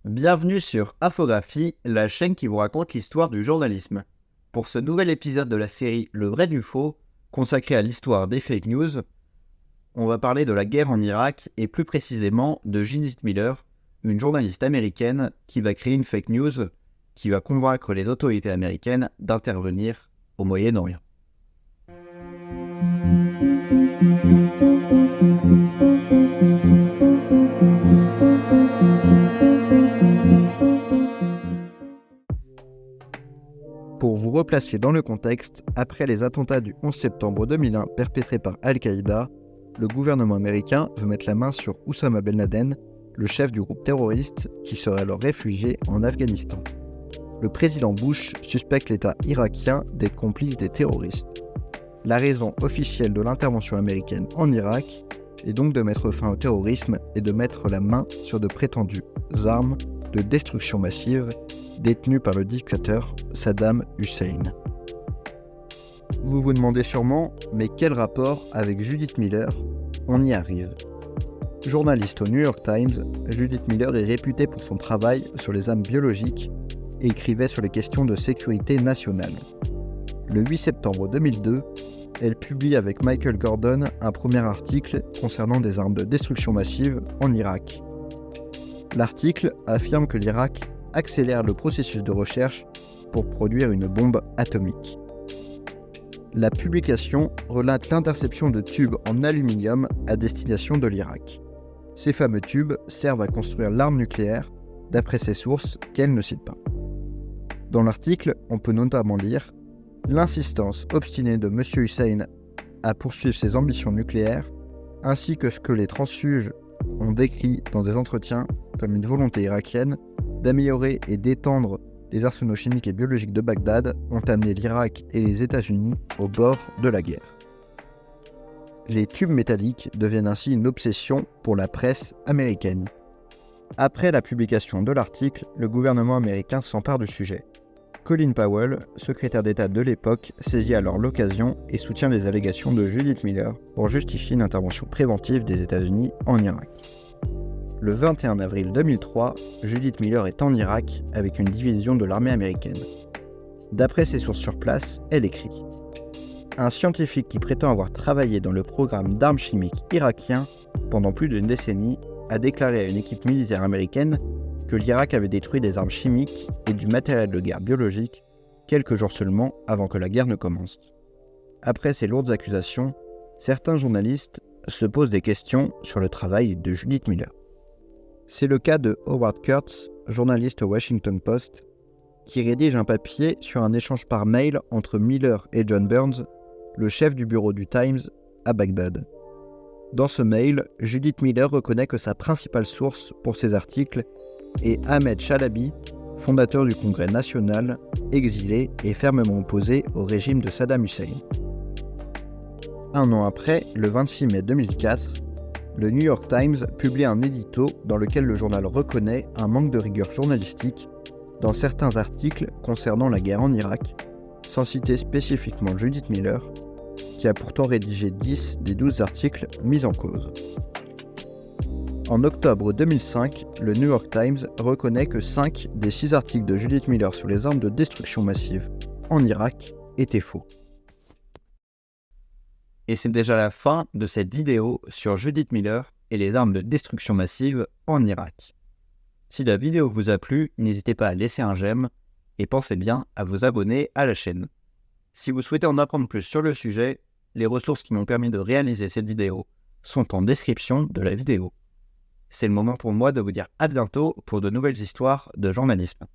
Bienvenue sur Infographie, la chaîne qui vous raconte l'histoire du journalisme. Pour ce nouvel épisode de la série Le vrai du faux, consacré à l'histoire des fake news, on va parler de la guerre en Irak et plus précisément de Judith Miller, une journaliste américaine qui va créer une fake news qui va convaincre les autorités américaines d'intervenir au Moyen-Orient. Pour vous replacer dans le contexte, après les attentats du 11 septembre 2001 perpétrés par Al-Qaïda, le gouvernement américain veut mettre la main sur Oussama Ben Laden, le chef du groupe terroriste qui serait alors réfugié en Afghanistan. Le président Bush suspecte l'État irakien d'être complice des terroristes. La raison officielle de l'intervention américaine en Irak est donc de mettre fin au terrorisme et de mettre la main sur de prétendues armes de destruction massive détenues par le dictateur Saddam Hussein. Vous vous demandez sûrement, mais quel rapport avec Judith Miller? On y arrive. Journaliste au New York Times, Judith Miller est réputée pour son travail sur les armes biologiques et écrivait sur les questions de sécurité nationale. Le 8 septembre 2002, elle publie avec Michael Gordon un premier article concernant des armes de destruction massive en Irak. L'article affirme que l'Irak accélère le processus de recherche pour produire une bombe atomique. La publication relate l'interception de tubes en aluminium à destination de l'Irak. Ces fameux tubes servent à construire l'arme nucléaire, d'après ces sources qu'elle ne cite pas. Dans l'article, on peut notamment lire « L'insistance obstinée de M. Hussein à poursuivre ses ambitions nucléaires, ainsi que ce que les transfuges ont décrit dans des entretiens comme une volonté irakienne d'améliorer et d'étendre les arsenaux chimiques et biologiques de Bagdad, ont amené l'Irak et les États-Unis au bord de la guerre. » Les tubes métalliques deviennent ainsi une obsession pour la presse américaine. Après la publication de l'article, le gouvernement américain s'empare du sujet. Colin Powell, secrétaire d'État de l'époque, saisit alors l'occasion et soutient les allégations de Judith Miller pour justifier une intervention préventive des États-Unis en Irak. Le 21 avril 2003, Judith Miller est en Irak avec une division de l'armée américaine. D'après ses sources sur place, elle écrit « Un scientifique qui prétend avoir travaillé dans le programme d'armes chimiques irakien pendant plus d'une décennie a déclaré à une équipe militaire américaine que l'Irak avait détruit des armes chimiques et du matériel de guerre biologique quelques jours seulement avant que la guerre ne commence. » Après ces lourdes accusations, certains journalistes se posent des questions sur le travail de Judith Miller. C'est le cas de Howard Kurtz, journaliste au Washington Post, qui rédige un papier sur un échange par mail entre Miller et John Burns, le chef du bureau du Times, à Bagdad. Dans ce mail, Judith Miller reconnaît que sa principale source pour ses articles est Ahmed Chalabi, fondateur du Congrès national, exilé et fermement opposé au régime de Saddam Hussein. Un an après, le 26 mai 2004, le New York Times publie un édito dans lequel le journal reconnaît un manque de rigueur journalistique dans certains articles concernant la guerre en Irak, sans citer spécifiquement Judith Miller, qui a pourtant rédigé 10 des 12 articles mis en cause. En octobre 2005, le New York Times reconnaît que 5 des 6 articles de Judith Miller sur les armes de destruction massive en Irak étaient faux. Et c'est déjà la fin de cette vidéo sur Judith Miller et les armes de destruction massive en Irak. Si la vidéo vous a plu, n'hésitez pas à laisser un j'aime et pensez bien à vous abonner à la chaîne. Si vous souhaitez en apprendre plus sur le sujet, les ressources qui m'ont permis de réaliser cette vidéo sont en description de la vidéo. C'est le moment pour moi de vous dire à bientôt pour de nouvelles histoires de journalisme.